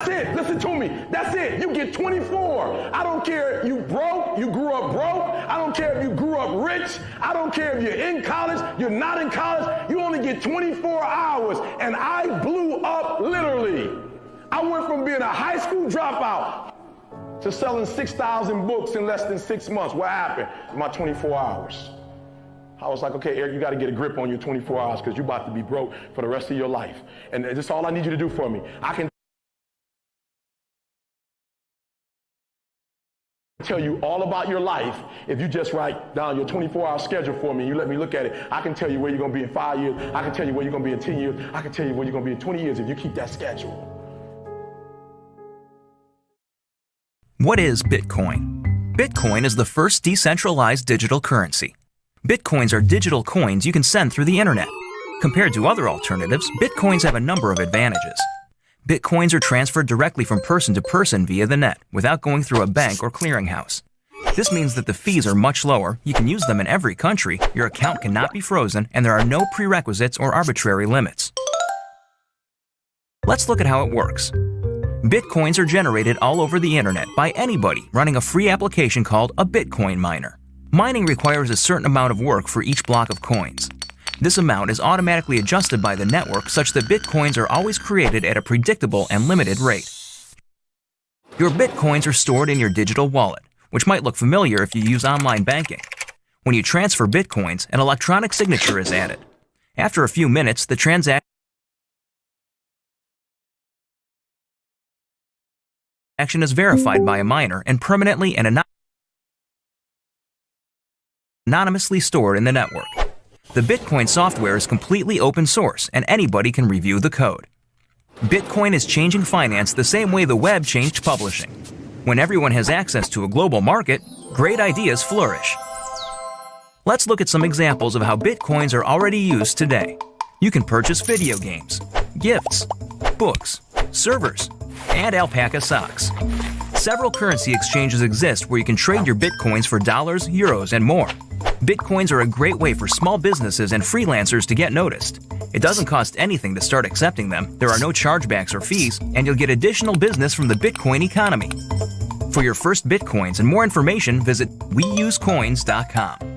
That's it. Listen to me. That's it. You get 24. I don't care if you broke, you grew up broke. I don't care if you grew up rich. I don't care if you're in college, you're not in college. You only get 24 hours. And I blew up literally. I went from being a high school dropout to selling 6,000 books in less than 6 months. What happened? My 24 hours. I was like, okay, Eric, you got to get a grip on your 24 hours because you're about to be broke for the rest of your life. And that's all I need you to do for me. I can tell you all about your life if you just write down your 24-hour schedule for me and you let me look at it. I can tell you where you're going to be in 5 years. I can tell you where you're going to be in 10 years. I can tell you where you're going to be in 20 years if you keep that schedule. What is Bitcoin? Bitcoin is the first decentralized digital currency. Bitcoins are digital coins you can send through the internet. Compared to other alternatives, Bitcoins have a number of advantages. Bitcoins are transferred directly from person to person via the net without going through a bank or clearinghouse. This means that the fees are much lower, you can use them in every country, your account cannot be frozen, and there are no prerequisites or arbitrary limits. Let's look at how it works. Bitcoins are generated all over the internet by anybody running a free application called a Bitcoin miner. Mining requires a certain amount of work for each block of coins. This amount is automatically adjusted by the network such that Bitcoins are always created at a predictable and limited rate. Your Bitcoins are stored in your digital wallet, which might look familiar if you use online banking. When you transfer Bitcoins, an electronic signature is added. After a few minutes, the transaction is verified by a miner and permanently and anonymously stored in the network. The Bitcoin software is completely open source and anybody can review the code. Bitcoin is changing finance the same way the web changed publishing. When everyone has access to a global market, great ideas flourish. Let's look at some examples of how Bitcoins are already used today. You can purchase video games, gifts, books, servers, and alpaca socks. Several currency exchanges exist where you can trade your Bitcoins for dollars, euros, and more. Bitcoins are a great way for small businesses and freelancers to get noticed. It doesn't cost anything to start accepting them, there are no chargebacks or fees, and you'll get additional business from the Bitcoin economy. For your first Bitcoins and more information, visit weusecoins.com.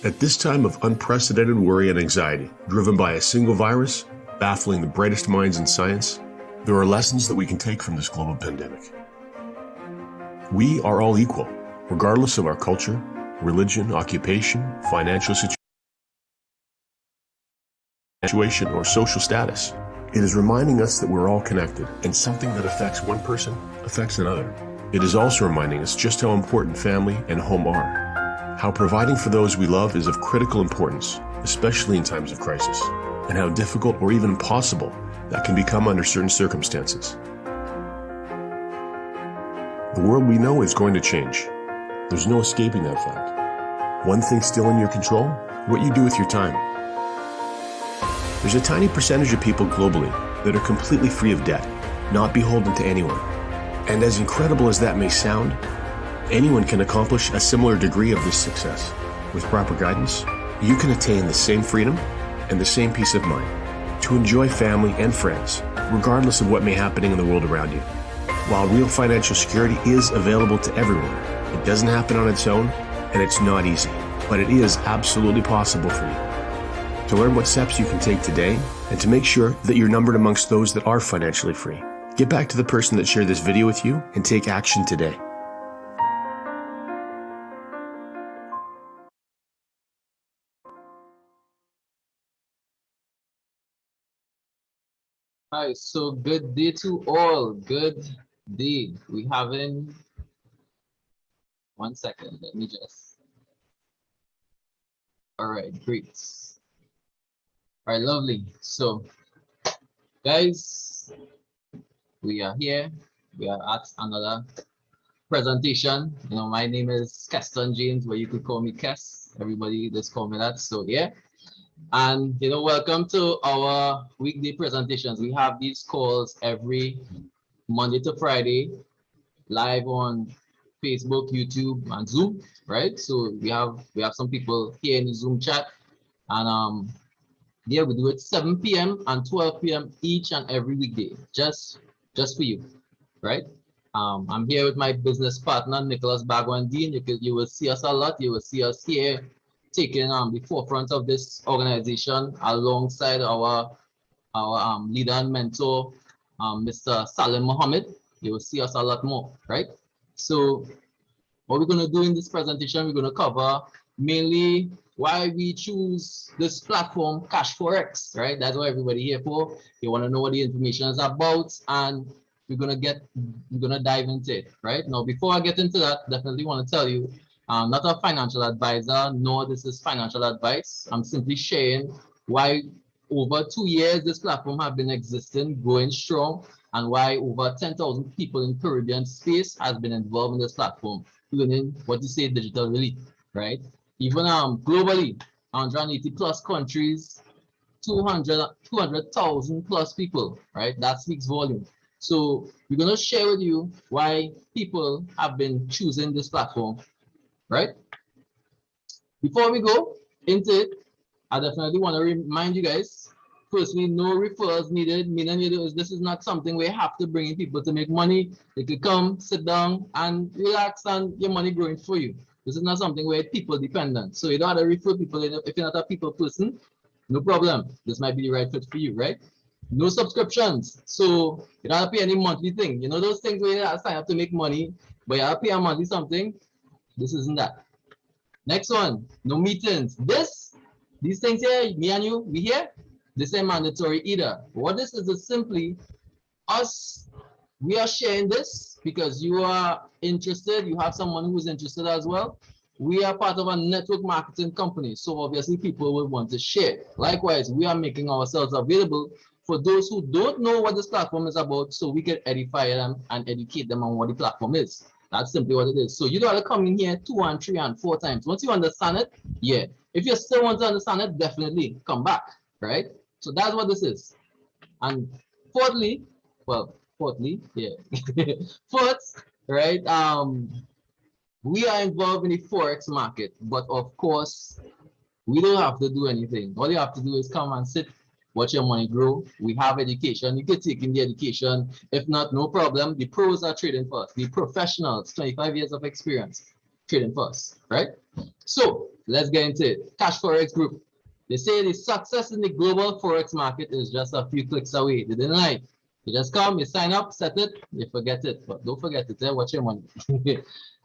At this time of unprecedented worry and anxiety, driven by a single virus, baffling the brightest minds in science, there are lessons that we can take from this global pandemic. We are all equal, regardless of our culture, religion, occupation, financial situation, or social status. It is reminding us that we're all connected, and something that affects one person affects another. It is also reminding us just how important family and home are. How providing for those we love is of critical importance, especially in times of crisis, and how difficult or even impossible that can become under certain circumstances. The world we know is going to change. There's no escaping that fact. One thing still in your control: what you do with your time. There's a tiny percentage of people globally that are completely free of debt, not beholden to anyone. And as incredible as that may sound, anyone can accomplish a similar degree of this success. With proper guidance, you can attain the same freedom and the same peace of mind to enjoy family and friends, regardless of what may be happening in the world around you. While real financial security is available to everyone, it doesn't happen on its own, and it's not easy, but it is absolutely possible for you. To learn what steps you can take today, and to make sure that you're numbered amongst those that are financially free, get back to the person that shared this video with you and take action today. Hi, so good day to all. Good day. We having 1 second. Let me just. All right, great. All right, lovely. So, guys, we are here. We are at another presentation. You know, my name is Keston James, but you could call me Kes. Everybody just call me that. So, yeah. And you know, welcome to our weekday presentations. We have these calls every Monday to Friday, live on Facebook, YouTube, and Zoom, right? So we have some people here in the Zoom chat, and yeah, we do it 7 p.m. and 12 p.m. each and every weekday, just for you, right? I'm here with my business partner Nicholas Bagwandine. You will see us a lot. You will see us here taking the forefront of this organization alongside our leader and mentor, Mr. Salim Mohammed. You will see us a lot more, right? So what we're going to do in this presentation, we're going to cover mainly why we choose this platform, Cashfx, right? That's what everybody here for. You want to know what the information is about, and we're going to dive into it, right? Now, before I get into that, definitely want to tell you, I'm not a financial advisor, nor this is financial advice. I'm simply sharing why over 2 years this platform have been existing, going strong, and why over 10,000 people in Caribbean space has been involved in this platform, learning what you say digital relief, right? Even globally, 180 plus countries, 200,000 plus people, right? That speaks volume. So we're going to share with you why people have been choosing this platform, right? Before we go into it, I definitely want to remind you guys, firstly, no referrals needed, meaning this is not something where you have to bring in people to make money. They could come, sit down, and relax, and your money growing for you. This is not something where people dependent. So you don't have to refer people if you're not a people person, no problem. This might be the right fit for you, right? No subscriptions. So you don't have to pay any monthly thing. You know those things where you have to sign up to make money, but you have to pay a monthly something? This isn't that. Next one, no meetings. These things here, me and you, we here, this ain't mandatory either. What this is simply us, we are sharing this because you are interested, you have someone who's interested as well. We are part of a network marketing company, so obviously people will want to share. Likewise, we are making ourselves available for those who don't know what this platform is about, so we can edify them and educate them on what the platform is. That's simply what it is. So you gotta come in here 2 and 3 and 4 times. Once you understand it, yeah. If you still want to understand it, definitely come back, right? So that's what this is. And fourthly, yeah. Fourth, right? We are involved in the Forex market, but of course, we don't have to do anything. All you have to do is come and sit, watch your money grow. We have education. You can take in the education. If not, no problem. The pros are trading first. The professionals, 25 years of experience, trading first, right? So let's get into it. Cash Forex Group. They say the success in the global Forex market is just a few clicks away. They didn't lie. You just come, you sign up, set it, you forget it. But don't forget it, watch your money.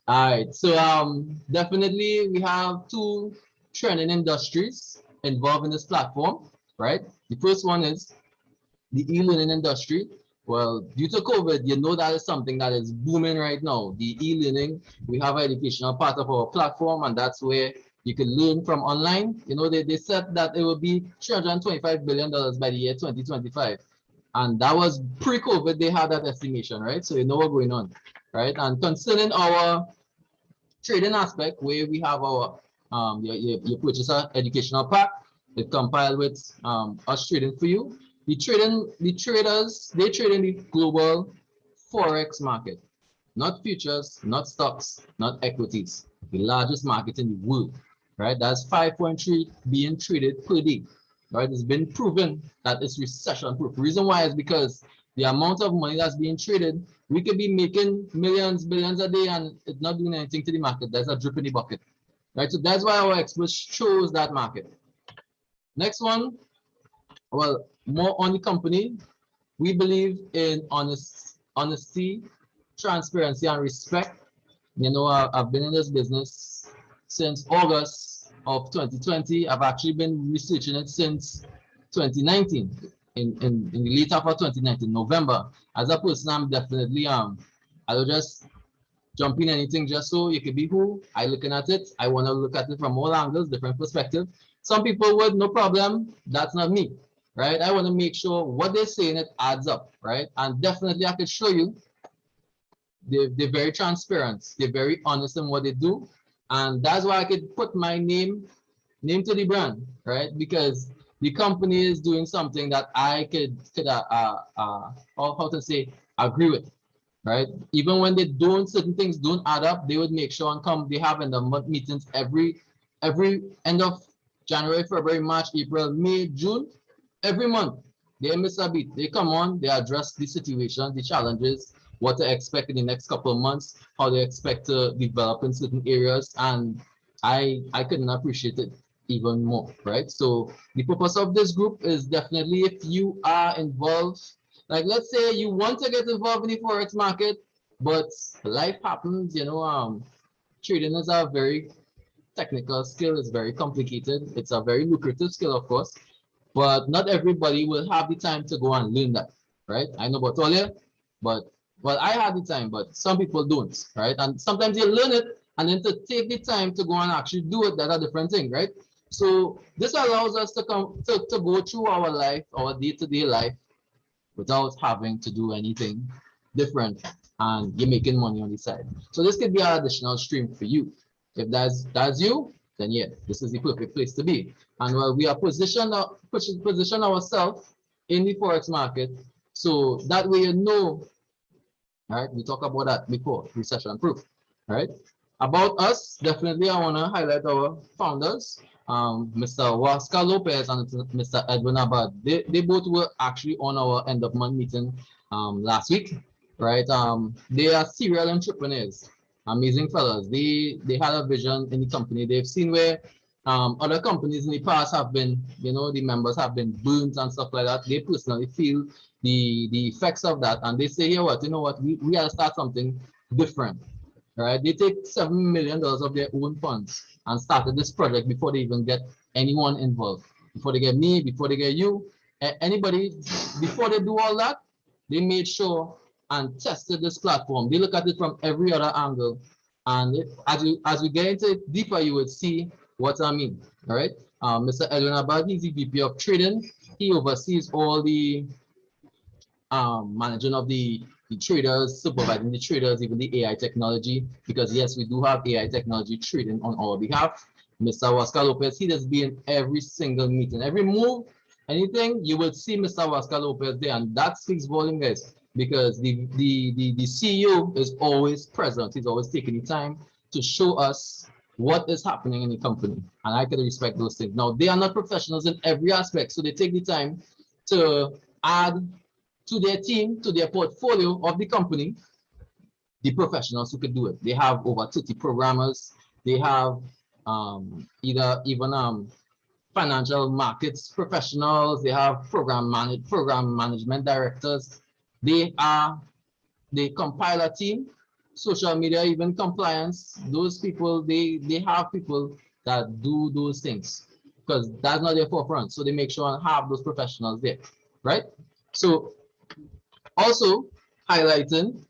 All right, so definitely we have 2 trending industries involved in this platform, right? The first one is the e-learning industry. Well, due to COVID, you know that is something that is booming right now. The e-learning, we have an educational part of our platform, and that's where you can learn from online. You know, they said that it will be $325 billion by the year 2025. And that was pre-COVID, they had that estimation, right? So you know what's going on, right? And concerning our trading aspect, where we have our, you purchase an educational pack, it compiled with us trading for you. The traders, they trade in the global Forex market, not futures, not stocks, not equities, the largest market in the world, right? That's 5.3 being traded per day, right? It's been proven that it's recession proof. The reason why is because the amount of money that's being traded, we could be making millions, billions a day and it's not doing anything to the market. There's a drip in the bucket, right? So that's why our experts chose that market. Next one, well, more on the company. We believe in honesty, transparency, and respect. You know, I've been in this business since August of 2020. I've actually been researching it since 2019. in the late half of 2019, November. As a person, I'm definitely I will just jump in anything just so you could be who I looking at it. I want to look at it from all angles, different perspectives. Some people would, no problem. That's not me, right? I want to make sure what they're saying, it adds up, right? And definitely I could show you they're very transparent. They're very honest in what they do. And that's why I could put my name to the brand, right? Because the company is doing something that I could how to say, agree with, right? Even when they don't, certain things don't add up, they would make sure and come. They have in the month meetings every end of January, February, March, April, May, June, every month. They miss a beat. They come on, they address the situation, the challenges, what to expect in the next couple of months, how they expect to develop in certain areas, and I couldn't appreciate it even more, right? So the purpose of this group is definitely, if you are involved, like let's say you want to get involved in the forex market, but life happens, you know, trading is a very technical skill, it's very complicated, it's a very lucrative skill, of course, but not everybody will have the time to go and learn that, right? I know about all you, but well, I had the time, but some people don't, right? And sometimes you learn it, and then to take the time to go and actually do it, that's a different thing, right? So this allows us to come to go through our life, our day-to-day life, without having to do anything different, and you're making money on the side. So this could be an additional stream for you. If that's you, then yeah, this is the perfect place to be. And while we are position ourselves in the forex market, so that way you know. All right, we talked about that before, recession proof. All right, about us, definitely I want to highlight our founders, Mr. Oscar Lopez and Mr. Edwin Abad. They both were actually on our end of month meeting last week, right? They are serial entrepreneurs, amazing fellas. They had a vision in the company. They've seen where other companies in the past have been, you know, the members have been burnt and stuff like that. They personally feel the effects of that, and they say, here, what, you know what, we gotta start something different, right? They take $7 million of their own funds and started this project before they even get anyone involved, before they get me, before they get you, anybody. Before they do all that, they made sure and tested this platform. They look at it from every other angle, and as we get into it deeper, you would see what I mean. All right, Mr. Edwin Abad, he's the VP of Trading. He oversees all the managing of the traders, supervising the traders, even the AI technology, because yes, we do have AI technology trading on our behalf. Mr. Oscar Lopez, he does be in every single meeting, every move, anything, you will see Mr. Oscar Lopez there, and that speaks volume, guys, because the CEO is always present. He's always taking the time to show us what is happening in the company, and I can respect those things. Now, they are not professionals in every aspect, so they take the time to add to their team, to their portfolio of the company, the professionals who could do it. They have over 30 programmers. They have even financial markets professionals. They have program management directors. They compile a team, social media, even compliance. Those people, they have people that do those things because that's not their forefront. So they make sure and have those professionals there, right? So also highlighting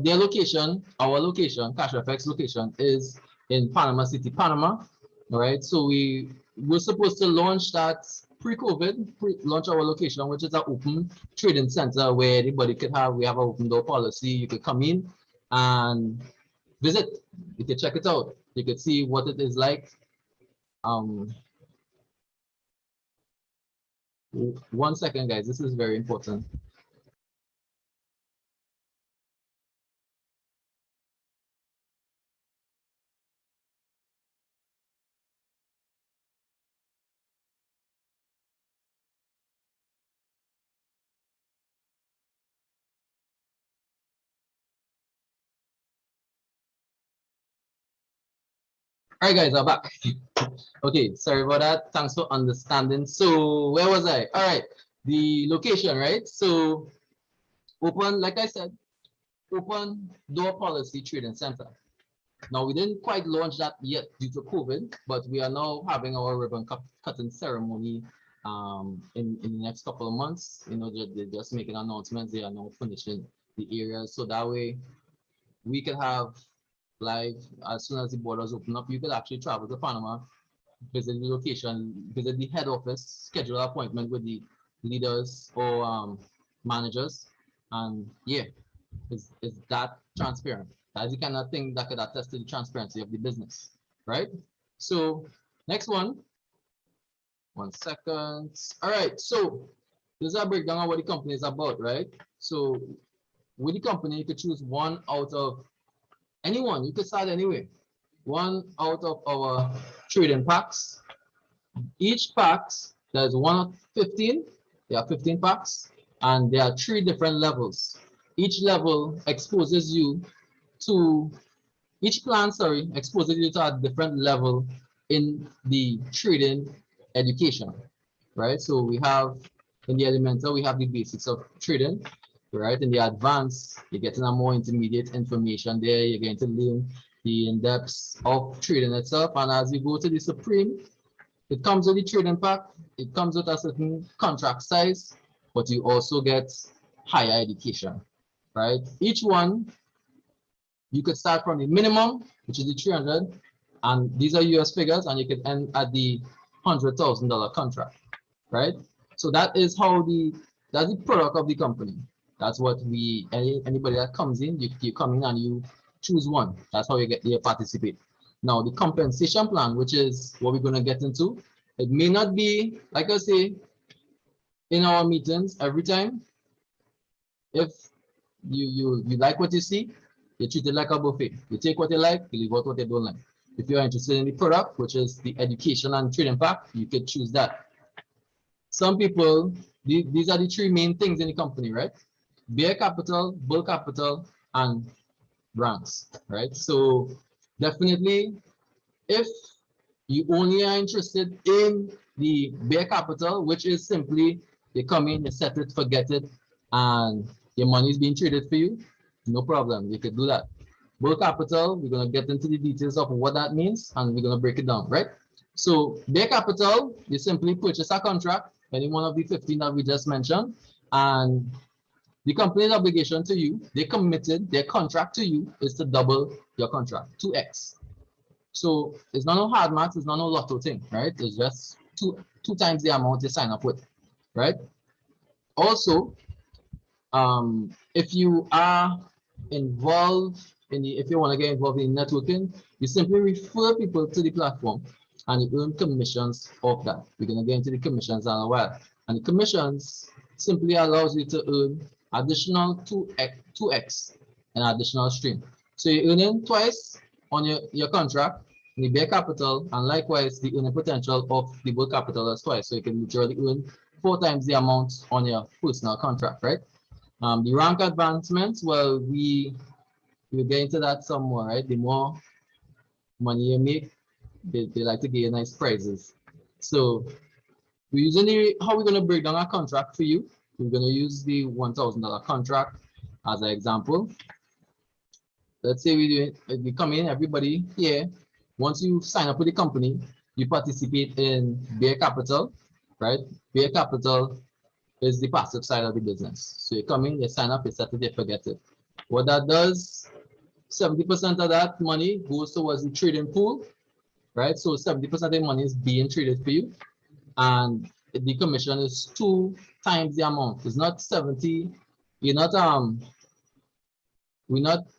their location, our location, Cashfx location is in Panama City, Panama. All right, so we were supposed to launch that pre-COVID, launch our location, which is an open trading center where anybody could have. We have an open door policy. You could come in and visit. You could check it out. You could see what it is like. 1 second, guys. This is very important. All right, guys, I'm back. Okay, sorry about that. Thanks for understanding. So where was I? All right, the location, right? So open, like I said, open door policy trading center. Now, we didn't quite launch that yet due to COVID, but we are now having our ribbon cutting ceremony in the next couple of months. You know, they're just making announcements. They are now finishing the areas, so that way we can have live as soon as the borders open up. You could actually travel to Panama, visit the location, visit the head office, schedule an appointment with the leaders or managers, and yeah, it's that transparent. That's the kind of thing that could attest to the transparency of the business, right? So next one. 1 second. All right, so this is a breakdown of what the company is about, right? So with the company, you could choose one out of anyone. You could start anywhere. One out of our trading packs. Each packs, there's 15. There are 15 packs, and there are 3 different levels. Each level exposes you to, each plan, sorry, exposes you to a different level in the trading education, right? So we have in the elemental, we have the basics of trading, right? In the advanced, you're getting a more intermediate information there. You're going to learn the in-depth of trading itself. And as you go to the supreme, it comes with the trading pack. It comes with a certain contract size, but you also get higher education, right? Each one, you could start from the minimum, which is the 300, and these are US figures, and you could end at the $100,000 contract, right? So that is how that's the product of the company. That's what anybody that comes in, you come in and you choose one. That's how you get there, participate. Now the compensation plan, which is what we're going to get into, it may not be, like I say, in our meetings every time. If you like what you see, you treat it like a buffet. You take what you like, you leave out what you don't like. If you're interested in the product, which is the education and trading pack, you could choose that. Some people, these are the 3 main things in the company, right? Bare capital, bull capital, and brands, right? So definitely, if you only are interested in the bare capital, which is simply you come in, you set it, forget it, and your money is being traded for you, no problem, you could do that. Bull capital, we're going to get into the details of what that means, and we're going to break it down, right? So bare capital, you simply purchase a contract, any one of the 15 that we just mentioned, and the company's obligation to you, they committed, their contract to you is to double your contract, 2x. So it's not no hard math, it's not no lotto thing, right? It's just two times the amount you sign up with, right? Also, if you are involved if you want to get involved in networking, you simply refer people to the platform and you earn commissions off that. We're going to get into the commissions in a while. And the commissions simply allows you to earn additional 2x an additional stream. So you're earning twice on your contract in the bare capital, and likewise the earning potential of the bull capital is twice. So you can literally earn 4 times the amount on your personal contract, right? The rank advancements, well, we'll get into that some more, right? The more money you make, they like to give you nice prizes. So we're using how we're going to break down our contract for you. We're going to use the $1,000 contract as an example. Let's say we come in, everybody here, once you sign up with the company, you participate in bare capital, right? Bare capital is the passive side of the business. So you come in, you sign up, you set it, you forget it. What that does, 70% of that money goes towards the trading pool, right? So 70% of the money is being traded for you, and the commission is 2 times the amount. It's not 70. We're not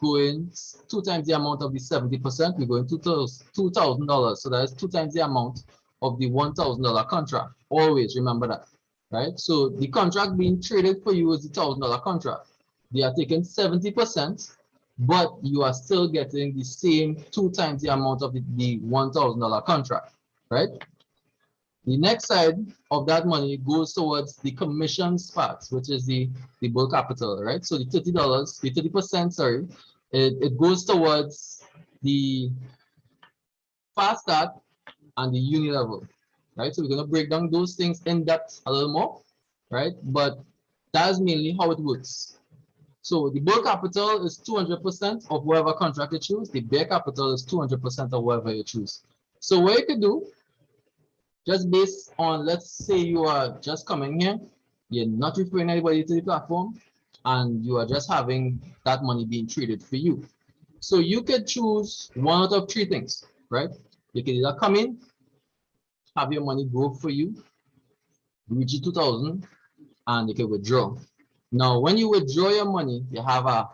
going 2 times the amount of the 70%. We're going $2,000. So that is 2 times the amount of the $1,000 contract. Always remember that, right? So the contract being traded for you is the $1,000 contract. They are taking 70%, but you are still getting the same 2 times the amount of the $1,000 contract, right? The next side of that money goes towards the commissions part, which is the bull capital, right? So the $30, the 30%, sorry, it goes towards the fast start and the uni level, right? So we're gonna break down those things in depth a little more, right? But that's mainly how it works. So the bull capital is 200% of whatever contract you choose. The bare capital is 200% of whatever you choose. So what you could do, just based on, let's say you are just coming here, you're not referring anybody to the platform, and you are just having that money being traded for you. So you could choose one out of three things, right? You can either come in, have your money grow for you, reach 2,000, and you can withdraw. Now, when you withdraw your money, you have a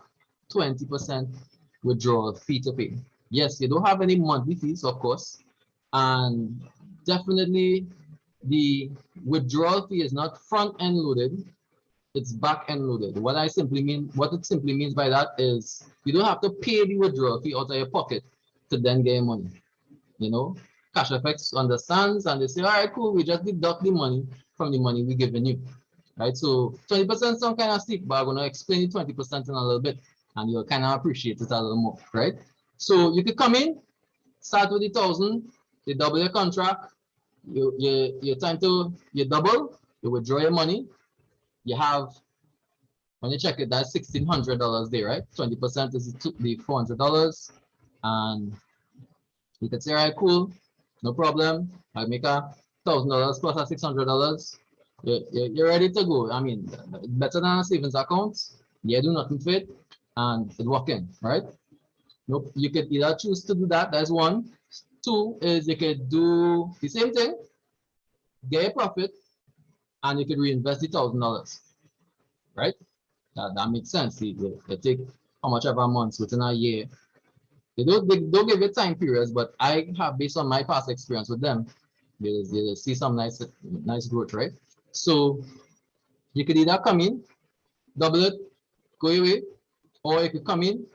20% withdrawal fee to pay. Yes, you don't have any monthly fees, of course, and definitely the withdrawal fee is not front-end loaded, it's back-end loaded. What it simply means by that is you don't have to pay the withdrawal fee out of your pocket to then get your money. You know, Cashfx understands and they say, all right, cool, we just deduct the money from the money we're giving you. Right? So 20% sound kind of steep, but I'm going to explain the 20% in a little bit and you'll kind of appreciate it a little more, right? So you could come in, start with the 1,000, you double your contract, you double, you withdraw your money, you have, when you check it, that's $1,600 there, right? 20% is the $400, and you could say, all right, cool, no problem. I make $1,000 plus $600. You're ready to go. I mean, better than a savings account. You do nothing for it, and it's working, right? Nope. You could either choose to do that. That's one. Two is you could do the same thing, get a profit, and you could reinvest the $1,000, right? That makes sense. They take how much ever months within a year. They don't give you time periods, but I have, based on my past experience with them, you see some nice growth, right? So you could either come in, double it, go away, or you could come in,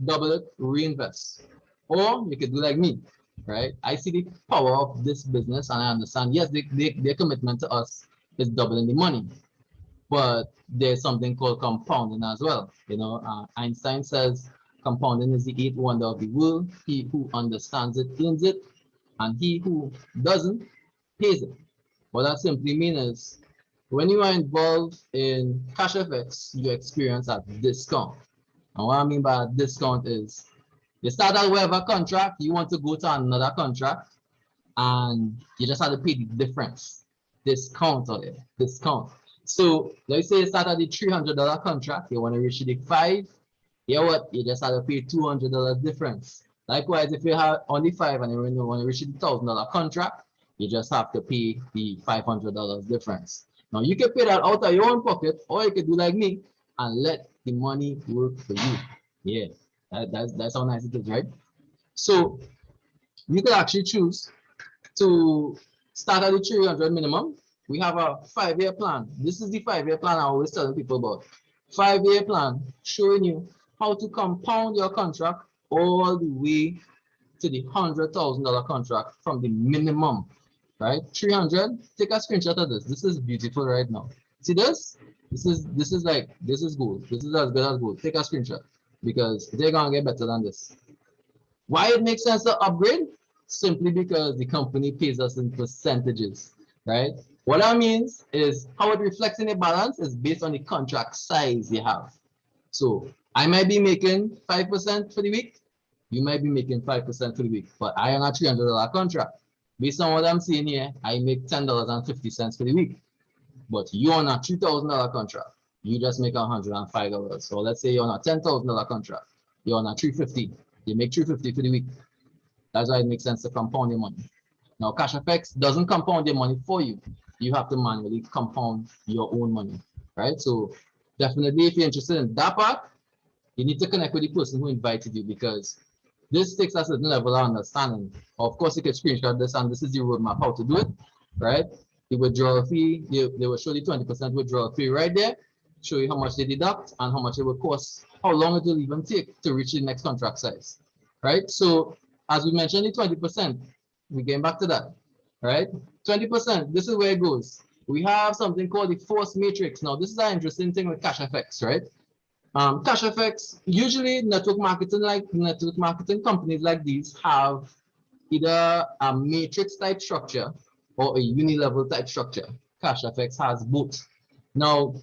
double it, reinvest. Or you could do like me, right? I see the power of this business and I understand, yes, their commitment to us is doubling the money, but there's something called compounding as well. You know, Einstein says compounding is the eighth wonder of the world. He who understands it earns it, and he who doesn't pays it. What that simply means is when you are involved in Cashfx, you experience a discount. And what I mean by a discount is you start out with a contract, you want to go to another contract, and you just have to pay the difference. Discount on it, discount. So let's say you start at the $300 contract, you want to reach the 5, you know what? You just have to pay $200 difference. Likewise, if you have only 5 and you want to reach the $1,000 contract, you just have to pay the $500 difference. Now you can pay that out of your own pocket, or you can do like me and let the money work for you. Yeah, that's how nice it is, right? So you could actually choose to start at the 300 minimum. We have a 5-year plan. This is the 5-year plan I always tell people about. 5-year plan showing you how to compound your contract all the way to the $100,000 contract from the minimum, right? 300. Take a screenshot of this. This is beautiful right now. See this? This is gold. This is as good as gold. Take a screenshot because they're gonna get better than this. Why it makes sense to upgrade? Simply because the company pays us in percentages, right? What that means is how it reflects in the balance is based on the contract size you have. So I might be making 5% for the week. You might be making 5% for the week, but I am a $300 contract. Based on what I'm seeing here, I make $10.50 for the week. But you on a $3,000 contract, you just make $105. So let's say you're on a $10,000 contract, you're on a $350. You make $350 for the week. That's why it makes sense to compound your money. Now, Cashfx doesn't compound your money for you. You have to manually compound your own money, right? So definitely, if you're interested in that part, you need to connect with the person who invited you because this takes a certain level of understanding. Of course, you can screenshot this, and this is the roadmap how to do it, right? The withdrawal fee, they will show the 20% withdrawal fee right there, show you how much they deduct and how much it will cost, how long it will even take to reach the next contract size, right? So as we mentioned, the 20%, we're getting back to that, right? 20%, this is where it goes. We have something called the force matrix. Now, this is an interesting thing with Cashfx, right? Cashfx, usually network marketing companies like these have either a matrix type structure or a unilevel type structure. Cashfx has both. Now,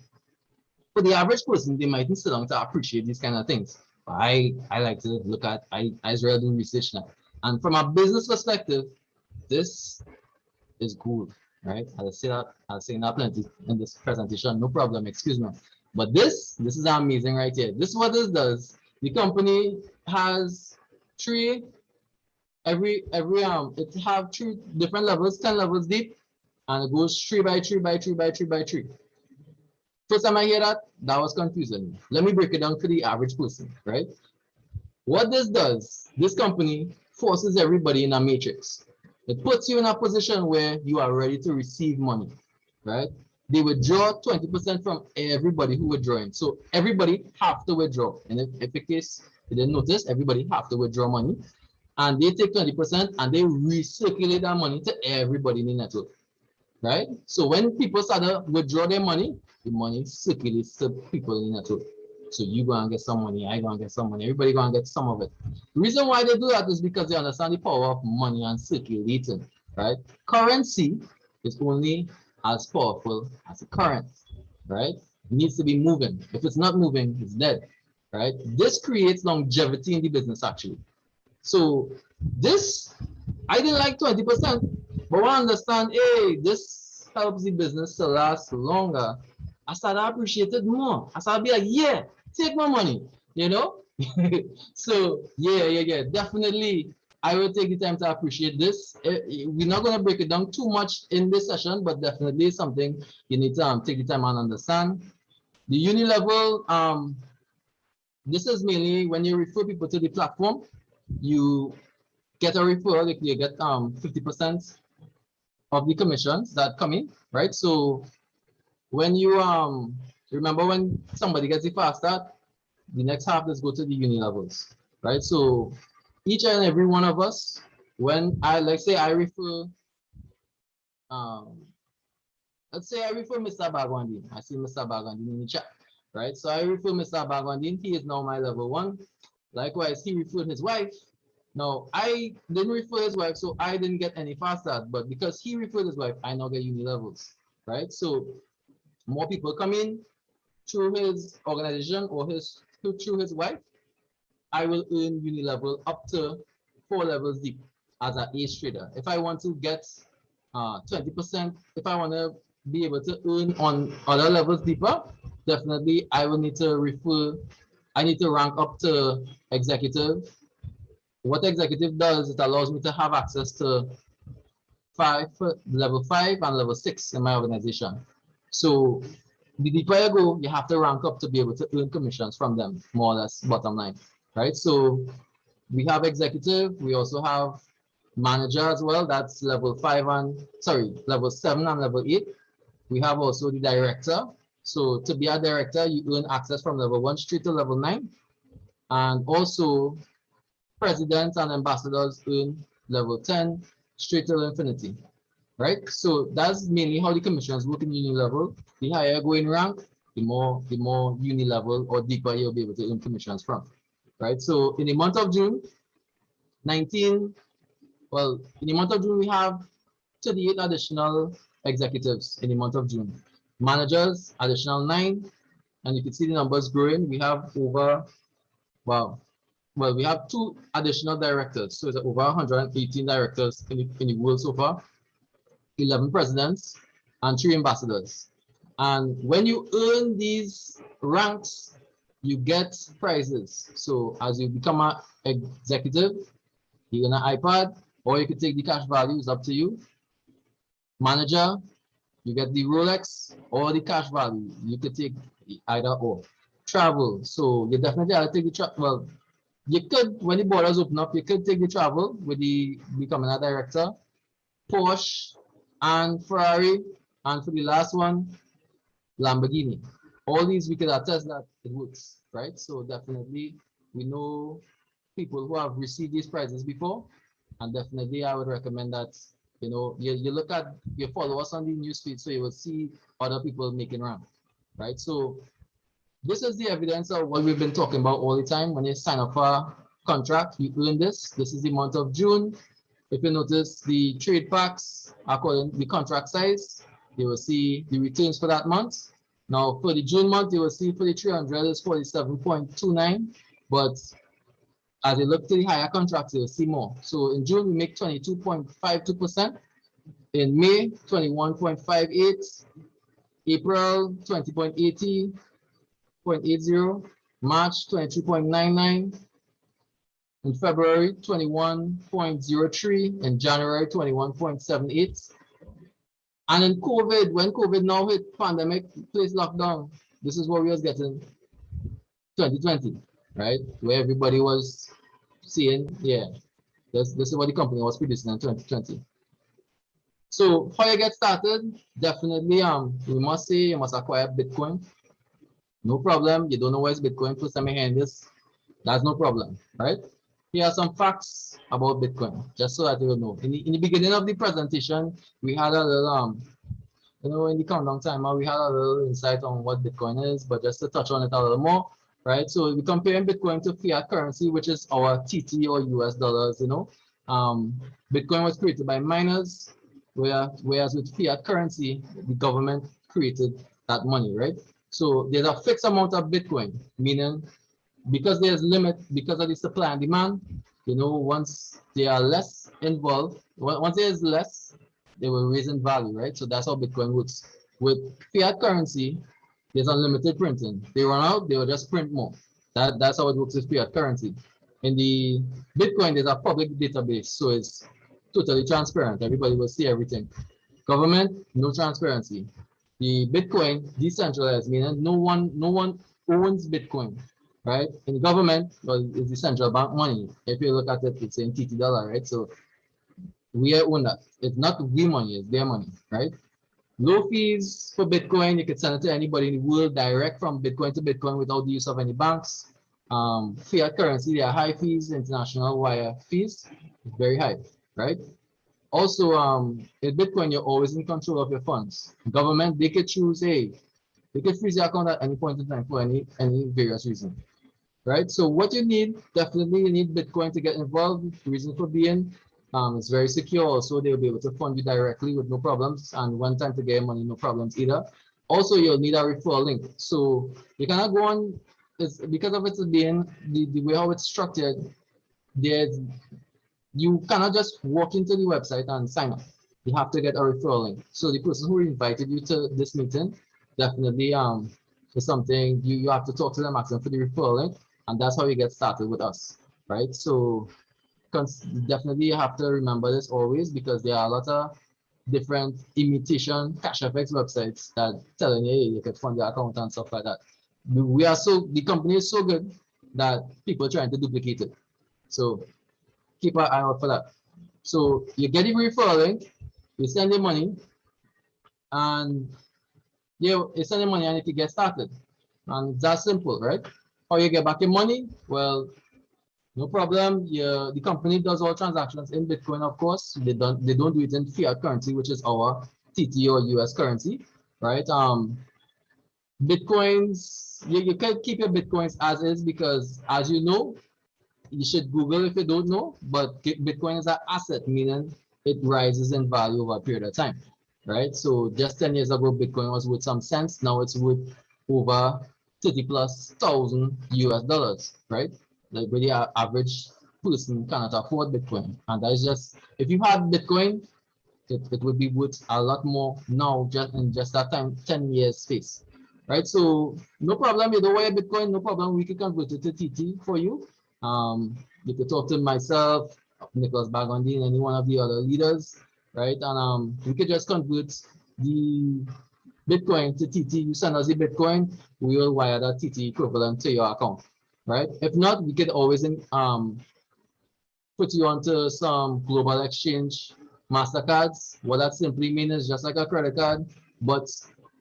for the average person, they mightn't sit down to appreciate these kind of things. I like to look at, I really do research now. And from a business perspective, this is good, right? I'll say that plenty in this presentation, no problem, excuse me. But this is amazing right here. This is what this does. The company has three, it have three different levels, 10 levels deep, and it goes 3 by 3 by 3 by 3 by 3. First time I hear that, that was confusing. Let me break it down for the average person, right? What this does, this company forces everybody in a matrix. It puts you in a position where you are ready to receive money, right? They withdraw 20% from everybody who withdrawing. So everybody have to withdraw. And if in case you didn't notice, everybody have to withdraw money. And they take 20% and they recirculate that money to everybody in the network, right? So when people start to withdraw their money, the money circulates to people in the network. So you go and get some money, I go and get some money, everybody go and get some of it. The reason why they do that is because they understand the power of money and circulating, right? Currency is only as powerful as a current, right? It needs to be moving. If it's not moving, it's dead, right? This creates longevity in the business actually. So this, I didn't like 20%, but I understand, hey, this helps the business to last longer. I started appreciated more. I started be like, yeah, take my money, you know? So yeah, definitely. I will take the time to appreciate this. We're not going to break it down too much in this session, but definitely something you need to take the time and understand. The uni level, this is mainly when you refer people to the platform, you get a referral, you get 50% of the commissions that come in, right? So when you remember when somebody gets a fast start, the next half is go to the uni levels, right? So each and every one of us, when let's say I refer Mr. Bagwandin. I see Mr. Bagwandin in the chat, right? So I refer Mr. Bagwandin. He is now my level 1. Likewise, he referred his wife. Now, I didn't refer his wife, so I didn't get any fast start. But because he referred his wife, I now get uni levels, right? So more people come in through his organization or through his wife, I will earn uni level up to 4 levels deep as an ace trader. If I want to get 20%, if I want to be able to earn on other levels deeper, definitely I will need to I need to rank up to executive. What executive does, it allows me to have access to level 5 and level 6 in my organization. So the deeper you go, you have to rank up to be able to earn commissions from them, more or less, bottom line, right? So we have executive, we also have manager as well, that's level 7 and level 8. We have also the director. So to be a director, you earn access from level 1 straight to level 9. And also presidents and ambassadors earn level 10 straight to infinity, right? So that's mainly how the commissions work in uni level. The higher you go in rank, the more uni level or deeper you'll be able to earn commissions from, right? So in the month of June, in the month of June, we have 38 additional executives in the month of June. Managers, additional 9, and you can see the numbers growing. We have over, we have 2 additional directors. So it's over 118 directors in the world so far, 11 presidents, and 3 ambassadors. And when you earn these ranks, you get prizes. So as you become an executive, you get an iPad, or you can take the cash value, it's up to you. Manager, you get the Rolex or the cash value. You could take either or. Travel, so you definitely have to take the travel. You could, when the borders open up, you could take the travel with the becoming a director. Porsche and Ferrari, and for the last one, Lamborghini. All these we could attest that it works, right? So definitely we know people who have received these prizes before, and definitely I would recommend that, you know, you look at, you follow us on the newsfeed, so you will see other people making rank, right? So this is the evidence of what we've been talking about all the time. When you sign up for a contract, you earn this. This is the month of June. If you notice the trade packs according to the contract size, you will see the returns for that month. Now for the June month, you will see for the 300 is 47.29, but as you look to the higher contracts, you'll see more. So in June, we make 22.52%. In May, 21.58, April, 20.80, March, 23.99, in February, 21.03, in January, 21.78. And in COVID, when COVID now hit, pandemic, place lockdown, this is what we was getting 2020, right? Where everybody was seeing, yeah, this is what the company was producing in 2020. So how you get started? Definitely, we must say you must acquire Bitcoin. No problem. You don't know what is Bitcoin, first time you hear this, that's no problem, right? Here are some facts about Bitcoin, just so that you know. In the beginning of the presentation, we had a little, in the countdown timer, we had a little insight on what Bitcoin is, but just to touch on it a little more, right? So we're comparing Bitcoin to fiat currency, which is our TT or US dollars, Bitcoin was created by miners, whereas with fiat currency, the government created that money, right? So there's a fixed amount of Bitcoin, meaning because there's limit, because of the supply and demand, once they are less involved, once there's less, they will raise in value, right? So that's how Bitcoin works. With fiat currency, there's unlimited printing. They run out, they will just print more. That's how it works with fiat currency. In the Bitcoin, there's a public database, so it's totally transparent. Everybody will see everything. Government, no transparency. The Bitcoin, decentralized, meaning no one owns Bitcoin, right? In the government, well, it's the central bank money. If you look at it, it's in TT dollar, right? So we own that. It's not we money, it's their money, right? Low fees for Bitcoin. You can send it to anybody in the world direct from Bitcoin to Bitcoin without the use of any banks. Fiat currency, there are high fees. International wire fees, very high, right? Also, in Bitcoin, you're always in control of your funds. Government, they could choose, they could freeze your account at any point in time for any various reason, right? So what you need, definitely you need Bitcoin to get involved. The reason for being, it's very secure. Also, they'll be able to fund you directly with no problems, and one time to get your money, no problems either. Also, you'll need a referral link. So you cannot go on, it's because of it's being the way how it's structured, you cannot just walk into the website and sign up. You have to get a referral link. So the person who invited you to this meeting, definitely is something you have to talk to them, ask them for the referral link, and that's how you get started with us, right? So definitely you have to remember this always, because there are a lot of different imitation Cashfx websites that telling you, hey, you can fund your account and stuff like that. The company is so good that people are trying to duplicate it. So keep an eye out for that. So you get the referral link, you send the money, and you send the money and you can get started. And it's that simple, right? How you get back your money? Well, no problem. The company does all transactions in Bitcoin, of course. They don't do it in fiat currency, which is our TT or US currency, right? Bitcoins, you can keep your Bitcoins as is, because as you know, you should Google if you don't know, but Bitcoin is an asset, meaning it rises in value over a period of time, right? So just 10 years ago, Bitcoin was worth some cents. Now it's worth over 30,000+ US dollars, right? Like really average person cannot afford Bitcoin. And that is just, if you had Bitcoin, it would be worth a lot more now, just in just that time, 10 years space, right? So no problem, you don't want Bitcoin, no problem. We can convert it to TT for you. You could talk to myself, Nicholas Bagondi, and any one of the other leaders, right? And we could just convert the Bitcoin to TT. You send us the Bitcoin, we will wire that TT equivalent to your account, right? If not, we could always put you onto some global exchange MasterCards. What that simply means is just like a credit card, but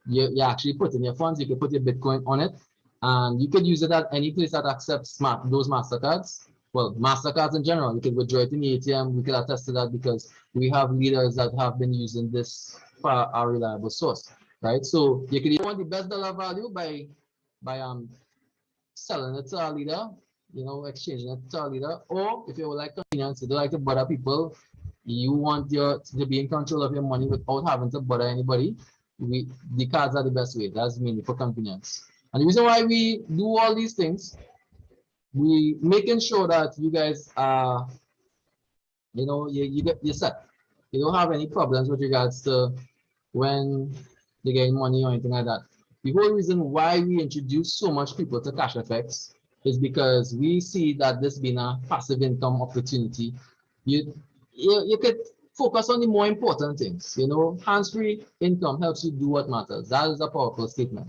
you actually put in your funds. You can put your Bitcoin on it, and you could use it at any place that accepts those MasterCards. Well, MasterCards in general, you could withdraw it in the ATM. We could attest to that because we have leaders that have been using this for a reliable source, right? So you could want the best dollar value by selling it to a leader, exchanging it to a leader, or if you would like convenience, you don't like to bother people, you want to be in control of your money without having to bother anybody, the cards are the best way. That's mainly for convenience. And the reason why we do all these things, we making sure that you guys are, you're set. you don't have any problems with regards to when they get money or anything like that. The whole reason why we introduce so much people to Cashfx is because we see that this being a passive income opportunity. You could focus on the more important things. You know, hands-free income helps you do what matters. That is a powerful statement,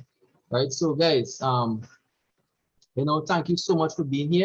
right? So guys, you know, thank you so much for being here.